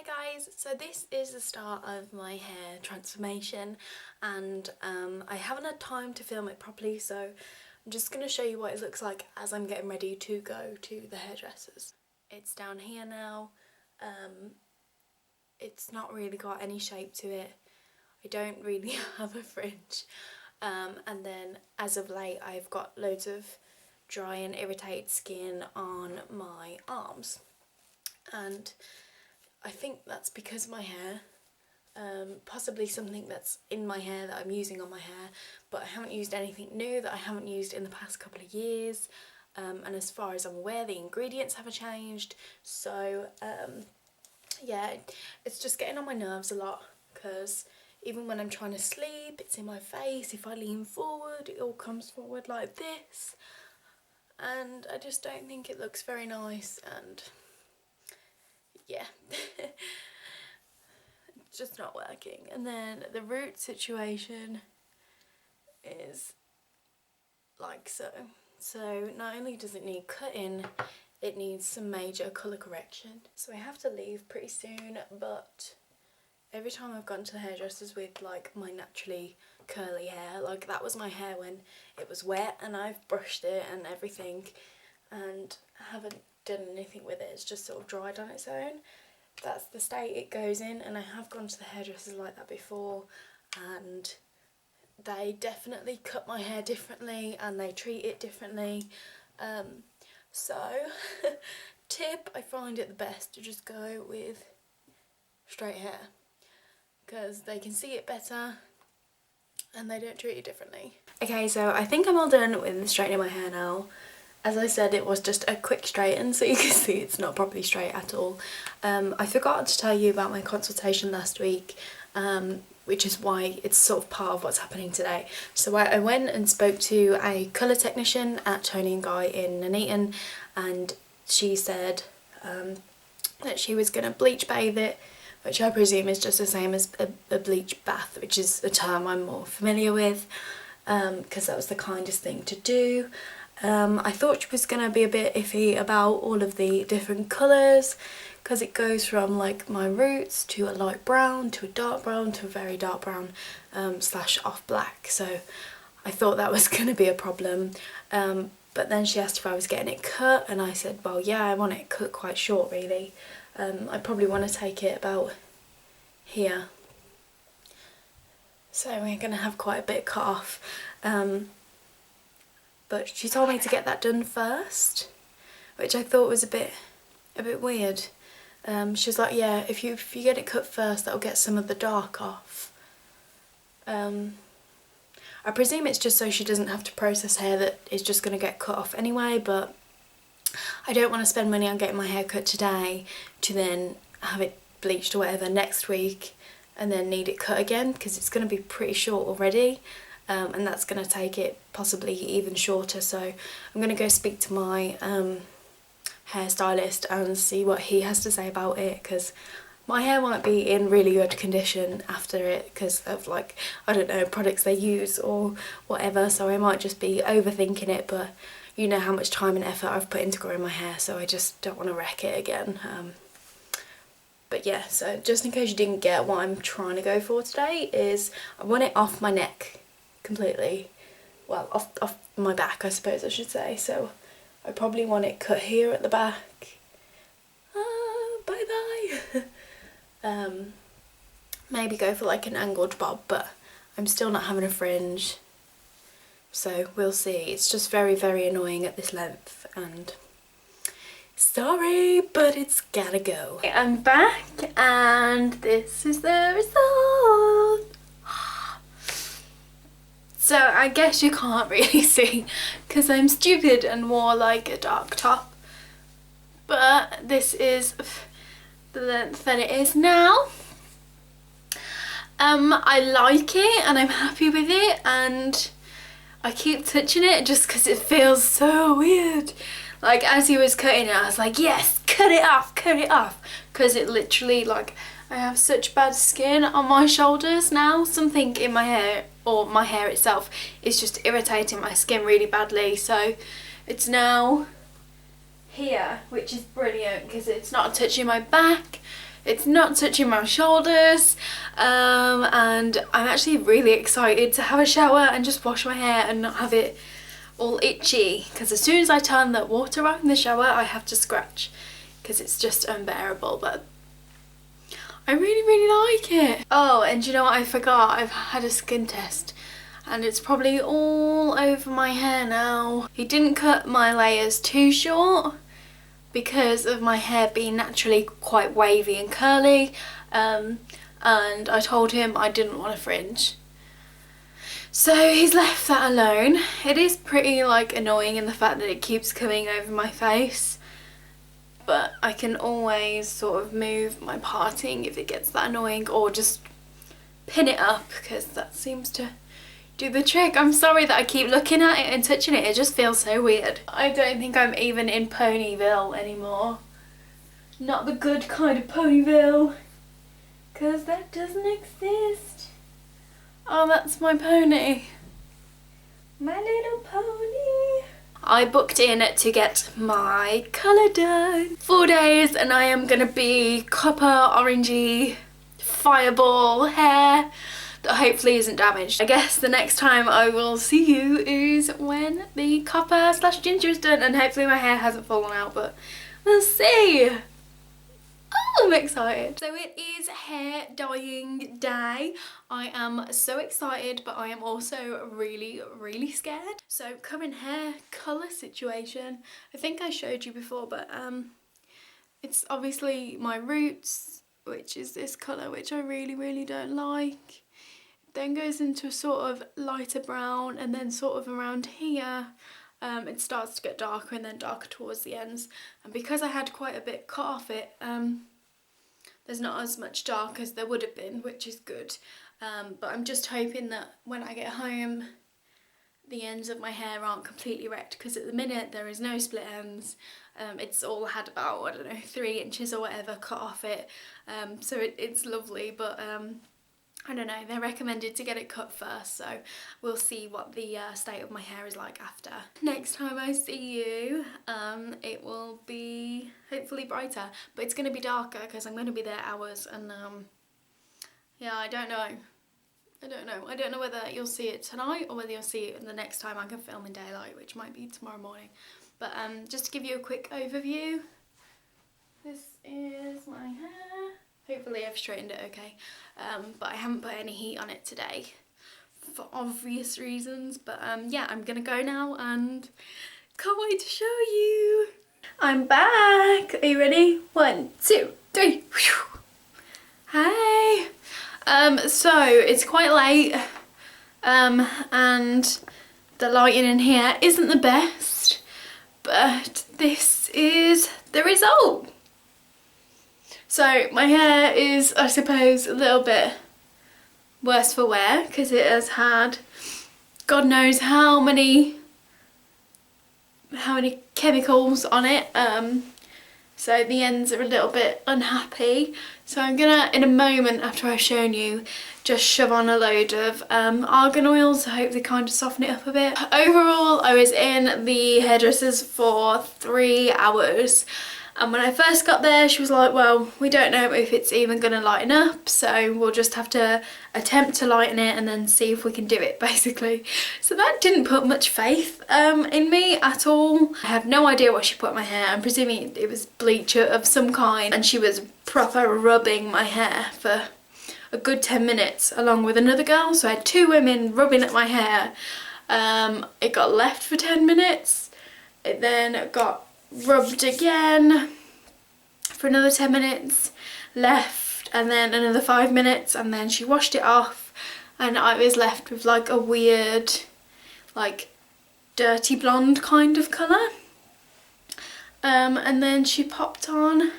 guys, so this is the start of my hair transformation and I haven't had time to film it properly, so I'm just going to show you what it looks like as I'm getting ready to go to the hairdressers. It's down here now. It's not really got any shape to it. I don't really have a fringe, and then as of late I've got loads of dry and irritated skin on my arms, and I think that's because of my hair, possibly something that's in my hair that I'm using on my hair, but I haven't used anything new that I haven't used in the past couple of years, and as far as I'm aware the ingredients haven't changed, so yeah, it's just getting on my nerves a lot, because even when I'm trying to sleep it's in my face. If I lean forward it all comes forward like this, and I just don't think it looks very nice, and yeah. It's just not working. And then the root situation is like so. So not only does it need cutting, it needs some major colour correction. So I have to leave pretty soon, but every time I've gone to the hairdressers with like my naturally curly hair, like that was my hair when it was wet, and I've brushed it and everything and haven't done anything with it. It's just sort of dried on its own. That's the state it goes in, and I have gone to the hairdressers like that before and they definitely cut my hair differently and they treat it differently. So tip, I find it the best to just go with straight hair because they can see it better and they don't treat it differently. Okay, so I think I'm all done with straightening my hair now. As I said, it was just a quick straighten, so you can see it's not properly straight at all. I forgot to tell you about my consultation last week, which is why it's sort of part of what's happening today. So I went and spoke to a colour technician at Toni and Guy in Nuneaton, and she said that she was going to bleach bathe it, which I presume is just the same as a bleach bath, which is a term I'm more familiar with, because that was the kindest thing to do. I thought she was going to be a bit iffy about all of the different colours, because it goes from like my roots to a light brown to a dark brown to a very dark brown slash off black, so I thought that was going to be a problem. But then she asked if I was getting it cut, and I said, well yeah, I want it cut quite short really. I probably want to take it about here, so we're going to have quite a bit cut off. But she told me to get that done first, which I thought was a bit weird. She was like, yeah, if you get it cut first, that'll get some of the dark off. I presume it's just so she doesn't have to process hair that is just going to get cut off anyway, but I don't want to spend money on getting my hair cut today to then have it bleached or whatever next week and then need it cut again, because it's going to be pretty short already. And that's going to take it possibly even shorter, so I'm going to go speak to my hairstylist and see what he has to say about it, because my hair might be in really good condition after it because of, like, I don't know, products they use or whatever, so I might just be overthinking it, but you know how much time and effort I've put into growing my hair, so I just don't want to wreck it again. But yeah, so just in case you didn't get what I'm trying to go for today is I want it off my neck completely, well, off my back I suppose I should say, so I probably want it cut here at the back. Bye bye. Maybe go for like an angled bob, but I'm still not having a fringe, so we'll see. It's just very annoying at this length, and sorry, but it's gotta go. I'm back and this is the result. So I guess you can't really see because I'm stupid and wore like a dark top, but this is the length that it is now. I like it and I'm happy with it, and I keep touching it just because it feels so weird. Like as he was cutting it I was like, yes, cut it off, because it literally, like, I have such bad skin on my shoulders now. Something in my hair, or my hair itself, is just irritating my skin really badly, so it's now here, which is brilliant because it's not touching my back, It's not touching my shoulders, and I'm actually really excited to have a shower and just wash my hair and not have it all itchy, because as soon as I turn the water on in the shower I have to scratch because it's just unbearable. But I really like it. Oh, and you know what I forgot? I've had a skin test and it's probably all over my hair now. He didn't cut my layers too short because of my hair being naturally quite wavy and curly, and I told him I didn't want a fringe. So he's left that alone. It is pretty like annoying in the fact that it keeps coming over my face, but I can always sort of move my parting if it gets that annoying, or just pin it up because that seems to do the trick. I'm sorry that I keep looking at it and touching it, it just feels so weird. I don't think I'm even in Ponyville anymore. Not the good kind of Ponyville, because that doesn't exist. Oh, that's my pony. My little pony. I booked in to get my colour done. 4 days and I am gonna be copper orangey fireball hair that hopefully isn't damaged. I guess the next time I will see you is when the copper / ginger is done, and hopefully my hair hasn't fallen out, but we'll see. Oh, I'm excited. So it is hair dyeing day. I am so excited, but I am also really scared. So current hair colour situation, I think I showed you before, but it's obviously my roots, which is this colour, which I really don't like. Then goes into a sort of lighter brown, and then sort of around here it starts to get darker and then darker towards the ends. And because I had quite a bit cut off it, there's not as much dark as there would have been, which is good. But I'm just hoping that when I get home the ends of my hair aren't completely wrecked, because at the minute there is no split ends. It's all had about, I don't know, 3 inches or whatever cut off it, so it's lovely, but I don't know, they're recommended to get it cut first, so we'll see what the state of my hair is like after. Next time I see you, it will be hopefully brighter, but it's going to be darker because I'm going to be there hours, and yeah, I don't know. I don't know whether you'll see it tonight or whether you'll see it the next time I can film in daylight, which might be tomorrow morning. But just to give you a quick overview, this is my hair. Hopefully I've straightened it okay, but I haven't put any heat on it today for obvious reasons. But yeah, I'm gonna go now and can't wait to show you. I'm back. Are you ready? 1, 2, 3. Hi. So it's quite late, and the lighting in here isn't the best, but this is the result. So my hair is, I suppose, a little bit worse for wear because it has had God knows how many chemicals on it. So the ends are a little bit unhappy. So I'm gonna, in a moment after I've shown you, just shove on a load of argan oil to hopefully kind of soften it up a bit. Overall, I was in the hairdresser's for 3 hours. And when I first got there, she was like, well, we don't know if it's even going to lighten up, so we'll just have to attempt to lighten it and then see if we can do it, basically. So that didn't put much faith in me at all. I have no idea what she put in my hair. I'm presuming it was bleach of some kind, and she was proper rubbing my hair for a good 10 minutes along with another girl. So I had 2 women rubbing at my hair. It got left for 10 minutes. It then got rubbed again for another 10 minutes, left, and then another 5 minutes, and then she washed it off, and I was left with like a weird, like dirty blonde kind of colour. And then she popped on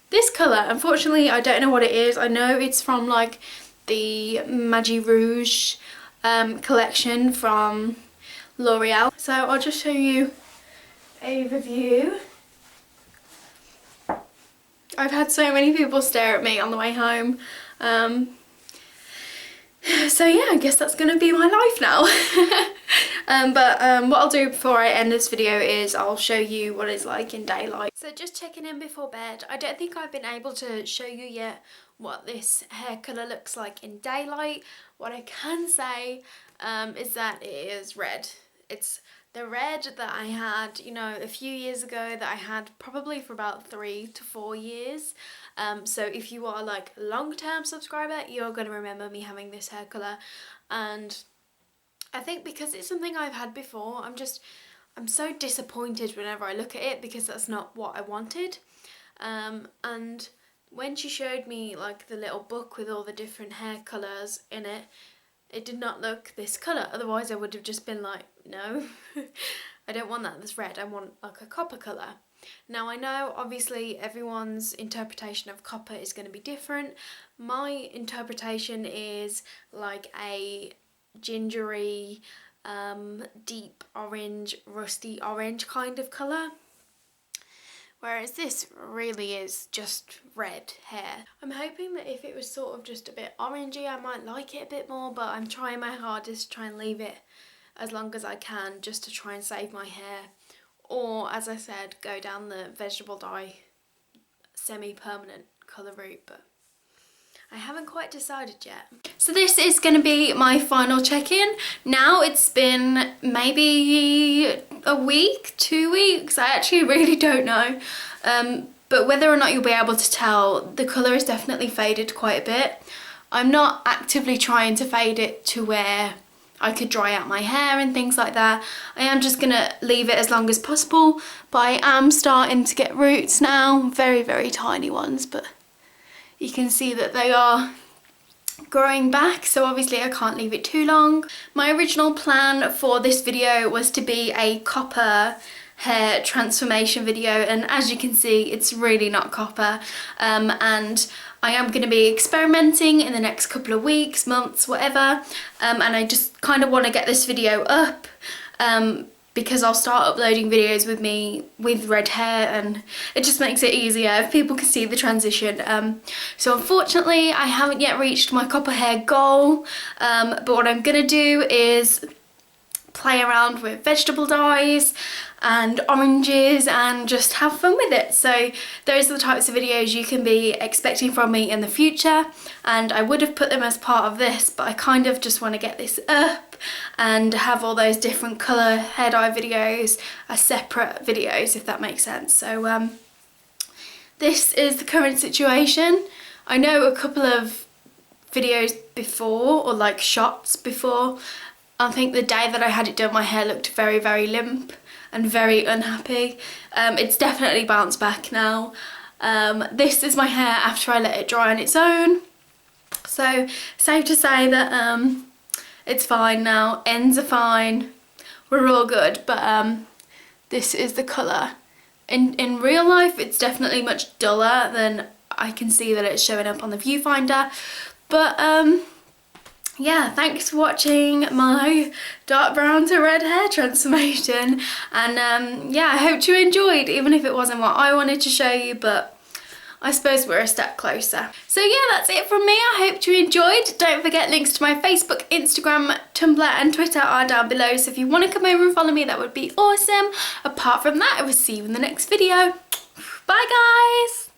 this colour. Unfortunately, I don't know what it is. I know it's from like the Magi Rouge collection from L'Oreal. So I'll just show you overview. I've had so many people stare at me on the way home. So yeah, I guess that's gonna be my life now. What I'll do before I end this video is I'll show you what it's like in daylight. So just checking in before bed. I don't think I've been able to show you yet what this hair colour looks like in daylight. What I can say is that it is red. It's the red that I had, you know, a few years ago, that I had probably for about 3 to 4 years. So if you are like a long-term subscriber, you're going to remember me having this hair colour. And I think because it's something I've had before, I'm so disappointed whenever I look at it, because that's not what I wanted. And when she showed me like the little book with all the different hair colours in it, it did not look this colour. Otherwise I would have just been like, no, I don't want that, that's red, I want like a copper colour. Now I know obviously everyone's interpretation of copper is going to be different. My interpretation is like a gingery, deep orange, rusty orange kind of colour. Whereas this really is just red hair. I'm hoping that if it was sort of just a bit orangey, I might like it a bit more, but I'm trying my hardest to try and leave it as long as I can, just to try and save my hair. Or, as I said, go down the vegetable dye semi-permanent colour route, but I haven't quite decided yet. So this is going to be my final check-in. Now it's been maybe a week, 2 weeks, I actually really don't know. But whether or not you'll be able to tell, the colour has definitely faded quite a bit. I'm not actively trying to fade it to where I could dry out my hair and things like that. I am just going to leave it as long as possible, but I am starting to get roots now, very, very tiny ones, but you can see that they are growing back, so obviously I can't leave it too long. My original plan for this video was to be a copper hair transformation video, and as you can see, it's really not copper. And I am going to be experimenting in the next couple of weeks, months, whatever, and I just kind of want to get this video up because I'll start uploading videos with me with red hair, and it just makes it easier if people can see the transition. So unfortunately I haven't yet reached my copper hair goal, but what I'm gonna do is play around with vegetable dyes and oranges and just have fun with it. So those are the types of videos you can be expecting from me in the future, and I would have put them as part of this, but I kind of just want to get this up and have all those different colour hair dye videos as separate videos, if that makes sense. So this is the current situation. I know a couple of videos before, or like shots before, I think the day that I had it done my hair looked very, very limp and very unhappy. It's definitely bounced back now. This is my hair after I let it dry on its own. So safe to say that it's fine now, ends are fine, we're all good, but this is the colour. In real life it's definitely much duller than I can see that it's showing up on the viewfinder, but yeah, thanks for watching my dark brown to red hair transformation, and yeah, I hope you enjoyed, even if it wasn't what I wanted to show you, but I suppose we're a step closer. So yeah, that's it from me. I hope you enjoyed. Don't forget, links to my Facebook, Instagram, Tumblr and Twitter are down below, so if you want to come over and follow me, that would be awesome. Apart from that, I will see you in the next video. Bye guys!